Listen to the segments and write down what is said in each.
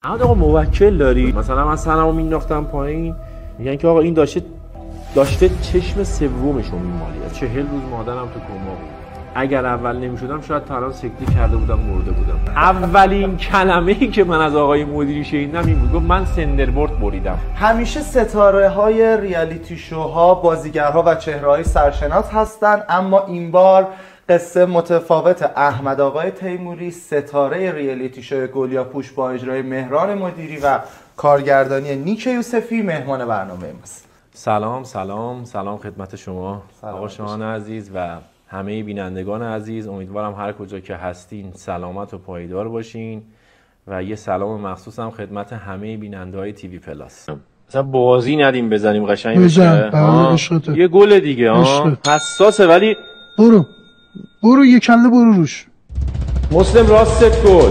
اما آقا موکل داری؟ مثلا من سنمو مینداختم پایین، میگن که آقا این داشته چشم سومشو میمالیه. 40 روز مادرم تو کما بود. اگر اول نمیشدم شاید تا الان سکته کرده بودم، مرده بودم. اولین کلمه‌ای که من از آقای مدیری شنیدم این بود، گفت من سندربورد بریدم. همیشه ستاره‌های ریالیتی شوها بازیگرها و چهره‌های سرشناس هستن، اما این بار قصه متفاوت. احمد آقای تیموری ستاره ریالیتی شو گلیاپوش با اجرای مهران مدیری و کارگردانی نیک یوسفی مهمان برنامه ماست. سلام خدمت شما آقا شاهان عزیز و همه بینندگان عزیز. امیدوارم هر کجا که هستین سلامت و پایدار باشین و یه سلام مخصوص هم خدمت همه بیننده‌های تیوی پلاس. مثلا بازی ندیم بزنیم قشنگ بشه. یه گل دیگه حساسه ولی برو یه کله برو روش. مسلم راست گل.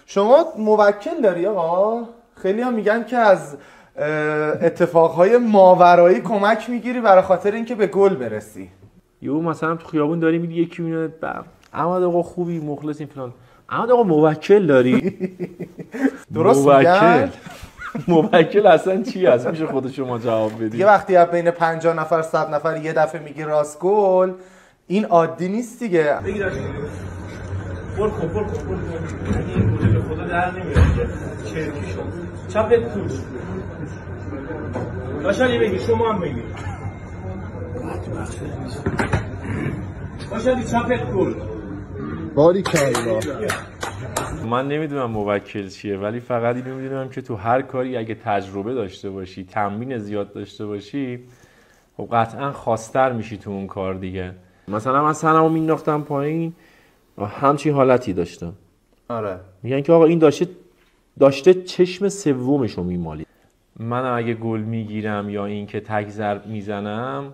شما موکل داری آقا؟ خیلی هم میگن که از اتفاقهای ماورایی کمک میگیری برای خاطر اینکه به گل برسی. یهو مثلا تو خیابون داری میگی یکی میاد احمد آقا خوبی مخلصین فلان. احمد آقا موکل داری؟ درست میگن؟ موکل اصلا چی هست؟ میشه خود شما جواب بدید. یه وقتی از بین 50 نفر 100 نفر یه دفعه میگی راست گل، این عادی نیست دیگه. بگیرش بول کن این گوله به خدا در نمیاد که چرکی شد چپت توش باشالی بگیر، شما هم بگیر باشالی چپت گل. باری کلا من نمیدونم موکل چیه، ولی فقط اینو میدونم که تو هر کاری اگه تجربه داشته باشی، تمرین زیاد داشته باشی، خب قطعا خواستر میشی تو اون کار دیگه. مثلا من سنمو مینداختم پایین، همچین حالتی داشتم. آره میگن که آقا این داشته چشم سومشو میمالی. من اگه گل میگیرم یا این که تک ضرب میزنم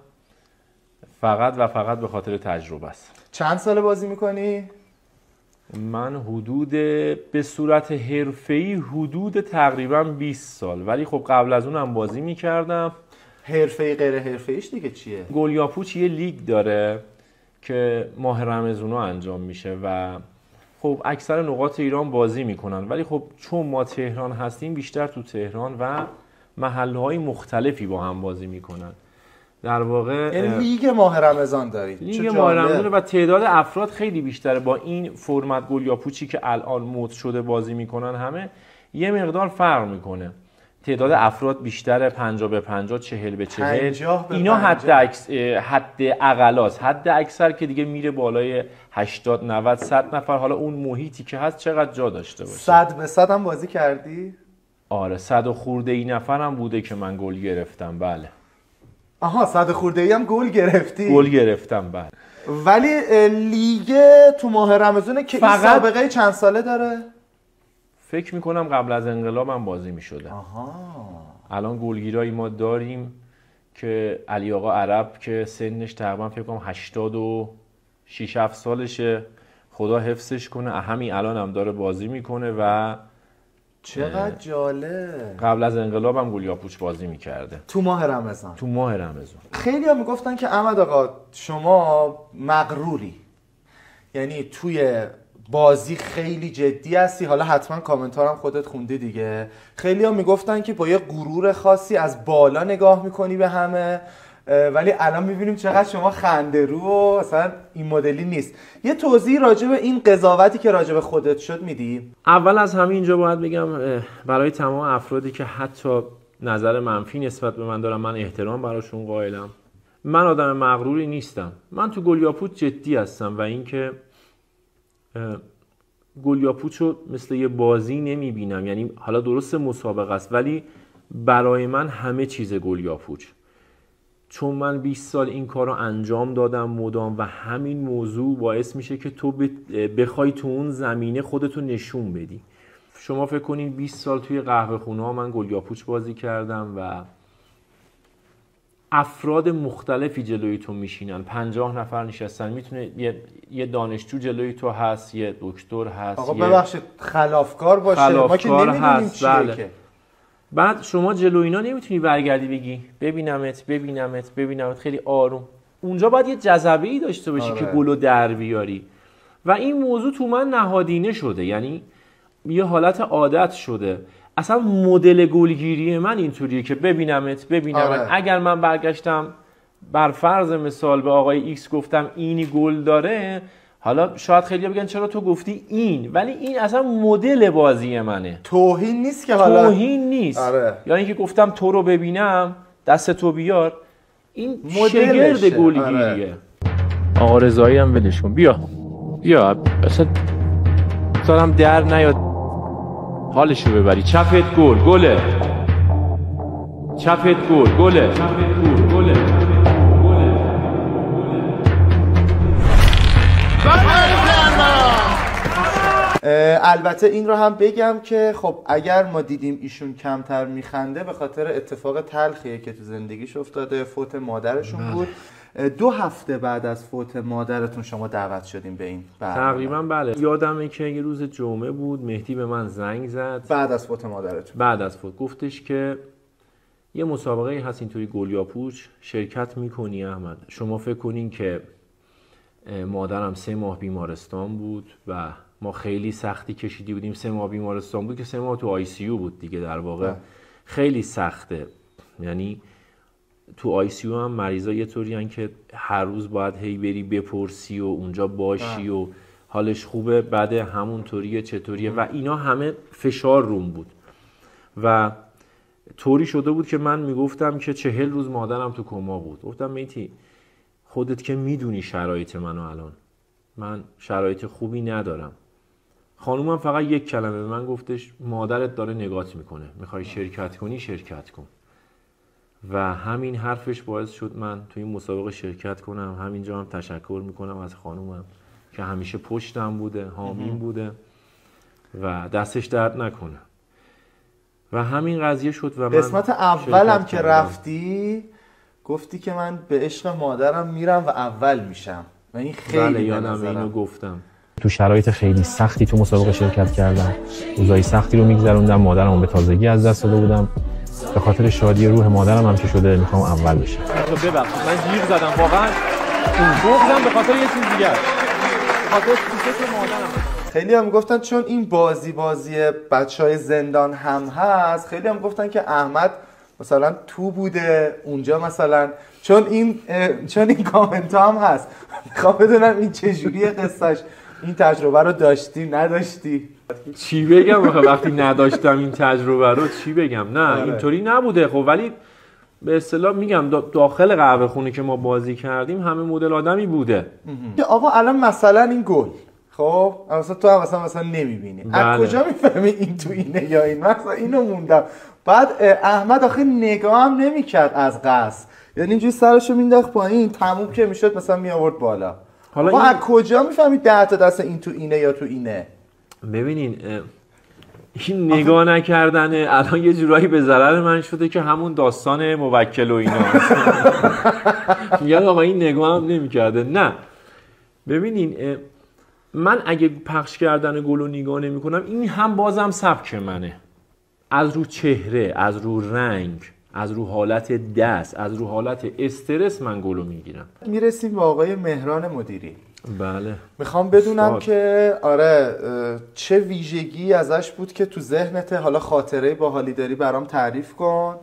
فقط و فقط به خاطر تجربه است. چند ساله بازی میکنی؟ من حدود به صورت حرفه‌ای حدود تقریبا 20 سال، ولی خب قبل از اونم بازی میکردم. حرفه‌ای غیر حرفه‌ایش دیگه چیه؟ گلیاپوش یه لیگ داره که ماه رمضان انجام میشه و خب اکثر نقاط ایران بازی میکنن، ولی خب چون ما تهران هستیم بیشتر تو تهران و محله‌های مختلفی با هم بازی میکنن. در واقع لیگ ماه رمضان دارید. لیگ ماه رمضان و تعداد افراد خیلی بیشتره. با این فرمت گلیاپوچی که الان مد شده بازی میکنن همه یه مقدار فرق میکنه. تعداد افراد بیشتره، 50 به 50، 40 به 40. اینا حد اقلاست. حد اکثر که دیگه میره بالای 80 90 100 نفر. حالا اون محیطی که هست چقدر جا داشته باشه. 100 به 100 هم بازی کردی؟ آره 100 خورده ای نفر هم بوده که من گل گرفتم. بله. آها 100 خورده ای هم گل گرفتی؟ گل گرفتم بله. ولی لیگ تو ماه رمضان که این سابقه چند ساله داره؟ فکر میکنم قبل از انقلاب هم بازی میشده. آها. الان گلگیرایی ما داریم که علی آقا عرب که سنش تقریبا فکر کنم 86 7 سالشه، خدا حفظش کنه، همین الان هم داره بازی میکنه و چقدر جالب. قبل از انقلاب هم گلیاپوش بازی میکرده تو ماه رمضان. خیلی ها میگفتن که احمد آقا شما مغروری، یعنی توی بازی خیلی جدی هستی. حالا حتما کامنتارم خودت خوندی دیگه. خیلی ها میگفتن که با یه غرور خاصی از بالا نگاه میکنی به همه، ولی الان میبینیم چقدر شما خنده‌رو و اصلا این مدلی نیست. یه توضیح راجع به این قضاوتی که راجع به خودت شد میدی؟ اول از همه اینجا باید بگم برای تمام افرادی که حتی نظر منفی نسبت به من دارم، من احترام براشون قائلم. من آدم مغروری نیستم. من تو گلیاپوش جدی هستم و اینکه گلیاپوچو مثل یه بازی نمیبینم. یعنی حالا درست مسابقه است ولی برای من همه چیز گلیاپوچ، چون من 20 سال این کار رو انجام دادم مدام و همین موضوع باعث میشه که تو بخوای تو اون زمینه خودتو نشون بدی. شما فکر کنین 20 سال توی قهوه خونه ها من گلیاپوچ بازی کردم و افراد مختلفی جلوی تو میشینن، 50 نفر نشستن، میتونه یه دانشجو جلوی تو هست، یه دکتر هست، آقا ببخشید خلافکار باشه، ما که نمیدونیم چیه بله. که بعد شما جلوی اینا نمیتونی برگردی بگی ببینمت خیلی آروم. اونجا باید یه جذبه‌ای داشته باشی که گلو در بیاری و این موضوع تو من نهادینه شده، یعنی یه حالت عادت شده. اصلا مدل گلگیری من اینطوریه که ببینمت اگر من برگشتم بر فرض مثال به آقای ایکس گفتم اینی گل داره، حالا شاید خیلی بگن چرا تو گفتی این، ولی این اصلا مدل بازی منه. توهین نیست که حالا توهین نیست. یا اینکه گفتم تو رو ببینم دست تو بیار، این شگرد گلگیریه. آقا رضایی هم ولش کن، بیا اصلا دارم در نیاد حالشو ببری. چپت گله چپت گله. البته این رو هم بگم که خب اگر ما دیدیم ایشون کمتر میخنده به خاطر اتفاق تلخیه که تو زندگیش افتاده، فوت مادرشون بود. 2 هفته بعد از فوت مادرتون شما دعوت شدیم به این برنامه. تقریبا بله. یادمه که یه روز جمعه بود، مهدی به من زنگ زد بعد از فوت مادرتون. بعد از فوت گفتش که یه مسابقه هست اینطوری گلیاپوچ، شرکت میکنی احمد؟ شما فکر کنین که مادرم 3 ماه بیمارستان بود و ما خیلی سختی کشیدی بودیم. 3 ماه بیمارستان بود که 3 ماه تو آی سی یو بود دیگه، در واقع خیلی سخته. یعنی تو آی سی یو هم مریضا یه طوری هن که هر روز باید هی بری بپرسی و اونجا باشی و حالش خوبه، بعد همونطوریه چطوریه و اینا همه فشار روم بود و طوری شده بود که من میگفتم که 40 روز مادرم تو کما بود. گفتم میتی خودت که میدونی شرایط منو، الان من شرایط خوبی ندارم. خانومم فقط یک کلمه به من گفتش مادرت داره نگات میکنه، میخوای شرکت کنی شرکت کن. و همین حرفش باعث شد من توی این مسابقه شرکت کنم. همینجا هم تشکر میکنم از خانومم که همیشه پشتم بوده، حامیم بوده و دستش درد نکنه. و همین قضیه شد و من قسمت اولم که رفتی گفتی که من به عشق مادرم میرم و اول میشم و این خیلی یادم اینو گفتم. تو شرایط خیلی سختی تو مسابقه شرکت کردم، روزای سختی رو میگذروندم، مادرمو به تازگی از دست داده بودم. به خاطر شادی روح مادرم هم که شده میخوام اول بشم. ببخشید من جیغ زدم واقعا، بغضم به خاطر یه چیز دیگه، به خاطر سوسه مادرم. خیلی هم گفتن چون این بازی بچهای زندان هم هست، خیلی هم گفتن که احمد مثلا تو بوده اونجا مثلا، چون این کامنت هم هست. میخوام بدونم این چجوریه قصهش، این تجربه رو داشتی نداشتی؟ چی بگم وقتی نداشتم این تجربه رو چی بگم؟ نه اینطوری نبوده. خب ولی به اصطلاح میگم داخل قهوه خونه که ما بازی کردیم همه مدل آدمی بوده. آقا الان مثلا این گل، خب مثلا تو هم مثلا نمیبینی، از کجا میفهمی این تو اینه یا این؟ مثلا اینو موندم. بعد احمد آخه نگاه هم نمیکرد از قصد، یعنی اینجوری سرشو مینداخت پایین، تموم که میشد مثلا میآورد بالا. حالا از کجا میفهمی 10 تا دست این تو اینه یا تو اینه؟ ببینین این نگاه نکردنه الان یه جورایی به ضرر من شده که همون داستان موکل و اینا میگن آقا این نگاه هم نمیکرده. نه ببینین من اگه پخش کردن گل رو نگاه نمی کنم، این هم بازم سبک منه. از رو چهره، از رو رنگ، از رو حالت دست، از رو حالت استرس من گل رو میگیرم. میرسیم به آقای مهران مدیری. بله. میخوام بدونم که چه ویژگی ازش بود که تو ذهنت، حالا خاطره باحالی داری برام تعریف کن.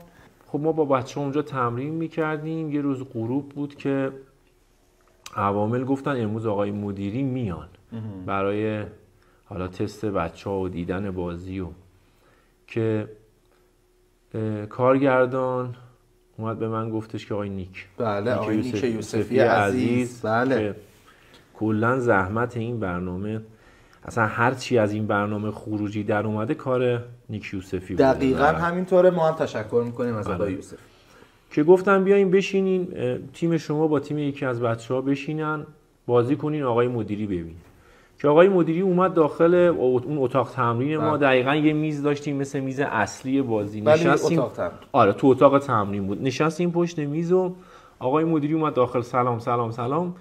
خب ما با بچه اونجا تمرین میکردیم، یه روز غروب بود که عوامل گفتن امروز آقای مدیری میان برای حالا تست بچه ها و دیدن بازی و که کارگردان اومد به من گفتش که آقای نیک، بله آقای نیک یوسفی عزیز، بله کلن زحمت این برنامه، اصلا هر چی از این برنامه خروجی در اومده کار نیک یوسفی بوده. دقیقاً همینطوره، ما هم تشکر میکنیم از آقای یوسف که گفتن بیاین بشینین تیم شما با تیم یکی از بچه‌ها بشینن بازی کنین آقای مدیری ببین. که آقای مدیری اومد داخل اون اتاق تمرین ما، دقیقاً یه میز داشتیم مثل میز اصلی بازی، نشستیم. آره تو اتاق تمرین بود، نشستیم پشت میز و آقای مدیری اومد داخل. سلام سلام سلام،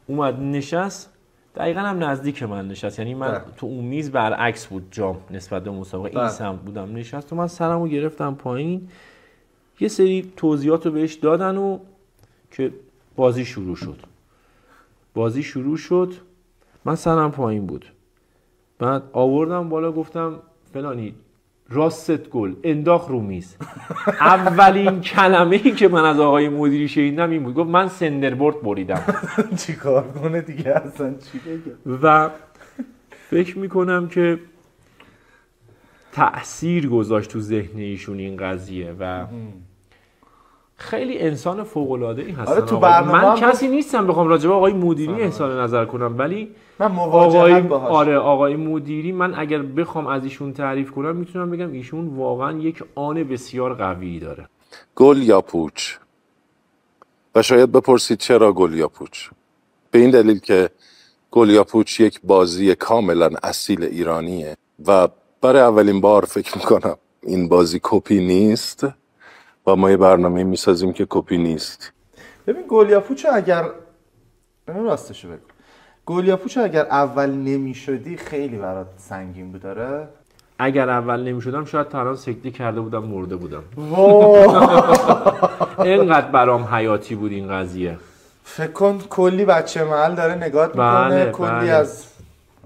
اومد نشست، دقیقاً هم نزدیک من نشست، یعنی من تو اون میز برعکس بود جام نسبت به مسابقه، این سمت بودم نشست و من سرمو گرفتم پایین. یه سری توضیحات رو بهش دادن و که بازی شروع شد. من سرم پایین بود، بعد آوردم بالا گفتم فلانی راست گل انداخت رو میز. اولین کلمه‌ای که من از آقای مدیری شنیدم این بود، گفت من سندربورد بریدم. چیکار کنه دیگه اصلا چی بگه؟ و فکر میکنم که تأثیر گذاشت تو ذهن ایشون این قضیه و خیلی انسان فوق‌العاده‌ای هستن. آره تو من کسی نیستم بخوام راجع به آقای مدیری احسان نظر کنم، ولی من مواجهت باهاش. آره آقای مدیری من اگر بخوام از ایشون تعریف کنم میتونم بگم ایشون واقعا یک آن بسیار قوی داره. گل یا پوچ؟ و شاید بپرسید چرا گل یا پوچ؟ به این دلیل که گل یا پوچ یک بازی کاملا اصیل ایرانیه و برای اولین بار فکر میکنم این بازی کپی نیست و ما یه برنامه میسازیم که کپی نیست. ببین گل یا پوچ اگر راستشو بگم، گل یا پوچ اگر اول نمیشدی خیلی برات سنگین بود. داره اگر اول نمیشدم شاید تا الان سکته کرده بودم، مرده بودم. اینقدر برام حیاتی بود این قضیه. فکر کن کلی بچه محل داره نگات میکنه. کلی از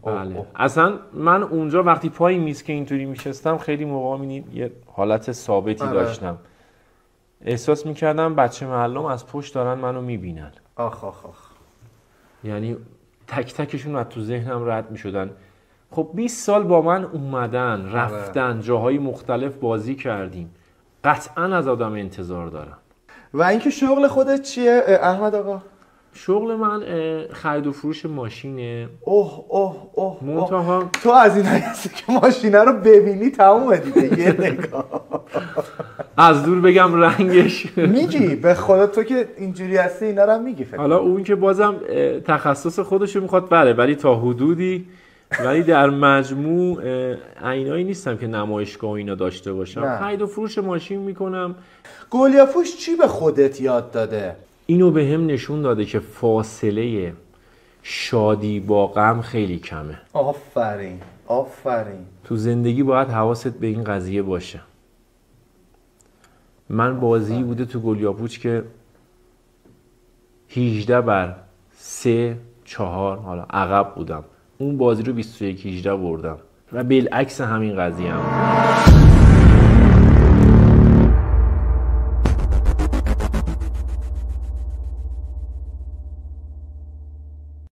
بله. اصلا من اونجا وقتی پای میز که اینطوری میشستم خیلی موقع یه حالت ثابتی داشتم. احساس میکردم بچه محلم از پشت دارن منو میبینن. آخ آخ آخ. یعنی تک تکشون از تو ذهنم رد میشدن. خب 20 سال با من اومدن رفتن جاهای مختلف بازی کردیم، قطعا از آدم انتظار دارم. و اینکه شغل خودت چیه احمد آقا؟ شغل من خرید و فروش ماشینه. اوه منتها تو از این هستی که ماشینه رو ببینی تمومه دیگه. یه نگاه از دور بگم رنگش میگی به خدا تو که اینجوری هستی اینا رو هم میگی فکر. حالا اون که بازم تخصص خودشو میخواد بله، ولی تا حدودی، ولی در مجموع عینایی نیستم که نمایشگاه اینا داشته باشم. خرید و فروش ماشین میکنم. گل یا پوچ چی به خودت یاد داده؟ اینو به هم نشون داده که فاصله شادی با غم خیلی کمه. آفرین. تو زندگی باید حواست به این قضیه باشه. من بازی بوده تو گل یا پوچ که 18-3-4 حالا عقب بودم، اون بازی رو 21-18 بردم و بالعکس همین قضیه هم